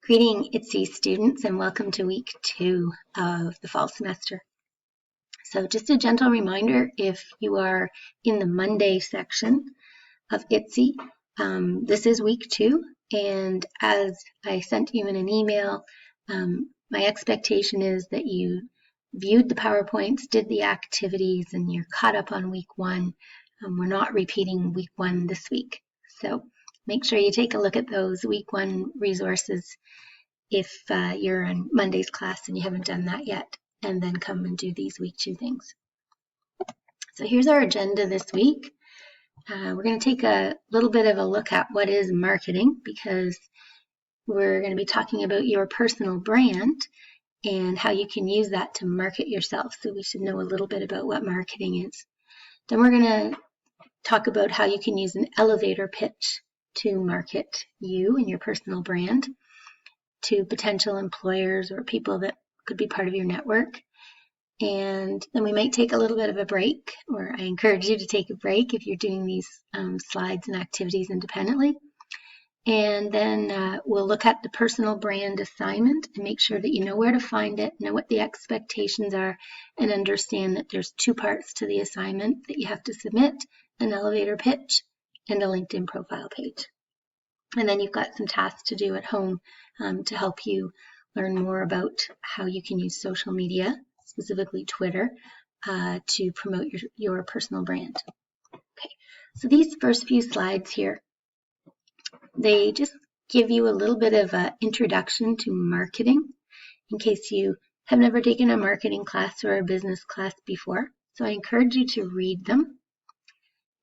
Greeting ITCE students and welcome to week 2 of the fall semester. So just a gentle reminder, if you are in the Monday section of ITCE, this is week 2, and as I sent you in an email, my expectation is that you viewed the PowerPoints, did the activities, and you're caught up on week 1. We're not repeating week 1 this week. So make sure you take a look at those week 1 resources if you're in Monday's class and you haven't done that yet, and then come and do these week 2 things. So here's our agenda this week. We're going to take a little bit of a look at what is marketing, because we're going to be talking about your personal brand and how you can use that to market yourself. So we should know a little bit about what marketing is. Then we're going to talk about how you can use an elevator pitch to market you and your personal brand to potential employers or people that could be part of your network. And then we might take a little bit of a break, or I encourage you to take a break if you're doing these slides and activities independently. And then we'll look at the personal brand assignment and make sure that you know where to find it, know what the expectations are, and understand that there's 2 parts to the assignment that you have to submit: an elevator pitch and a LinkedIn profile page. And then you've got some tasks to do at home to help you learn more about how you can use social media, specifically Twitter, to promote your personal brand. Okay, so these first few slides here, they just give you a little bit of an introduction to marketing in case you have never taken a marketing class or a business class before. So I encourage you to read them.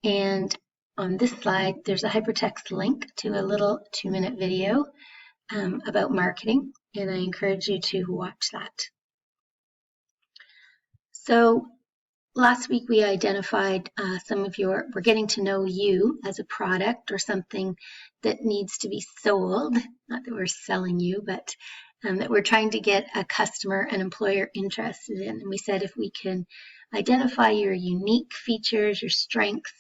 And on this slide, there's a hypertext link to a little 2-minute video about marketing, and I encourage you to watch that. So last week we identified we're getting to know you as a product or something that needs to be sold, not that we're selling you, but that we're trying to get a customer, an employer interested in. And we said if we can identify your unique features, your strengths,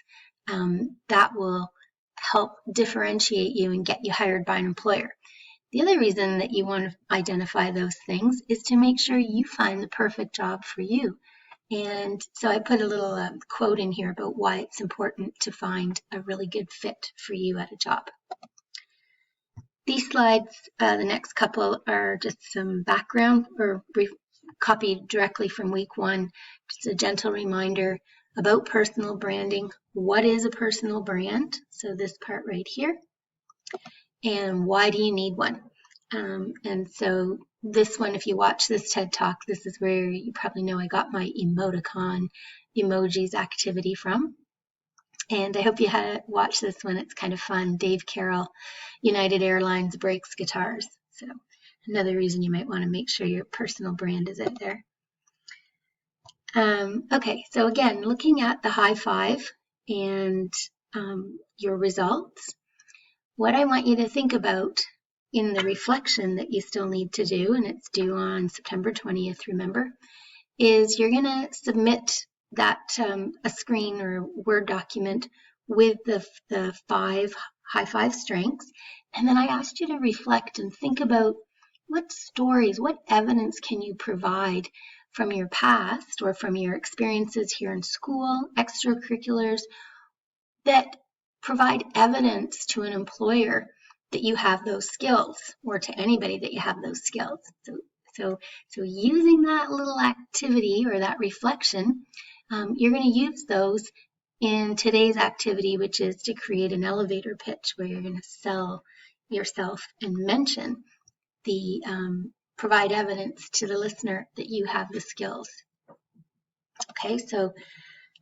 that will help differentiate you and get you hired by an employer. The other reason that you want to identify those things is to make sure you find the perfect job for you. And so I put a little quote in here about why it's important to find a really good fit for you at a job. These slides, the next couple, are just some background or copied directly from week 1, just a gentle reminder about personal branding. What is a personal brand? So this part right here. And why do you need one? And so this one, if you watch this TED Talk, this is where you probably know I got my emoticon emojis activity from. And I hope you watch this one. It's kind of fun. Dave Carroll, United Airlines breaks guitars. So another reason you might want to make sure your personal brand is out there. Okay, so again, looking at the high 5 and your results, what I want you to think about in the reflection that you still need to do, and it's due on September 20th, remember, is you're going to submit that a screen or Word document with the 5 high 5 strengths. And then I asked you to reflect and think about what stories, what evidence can you provide from your past or from your experiences here in school, extracurriculars, that provide evidence to an employer that you have those skills, or to anybody that you have those skills. So using that little activity or that reflection, you're going to use those in today's activity, which is to create an elevator pitch where you're going to sell yourself and mention provide evidence to the listener that you have the skills. Okay, so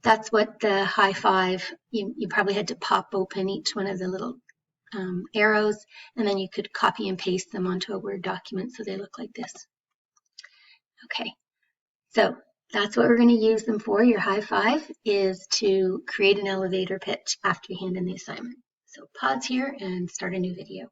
that's what the high 5, you probably had to pop open each one of the little arrows, and then you could copy and paste them onto a Word document so they look like this. Okay, so that's what we're going to use them for. Your high 5 is to create an elevator pitch after you hand in the assignment. So pause here and start a new video.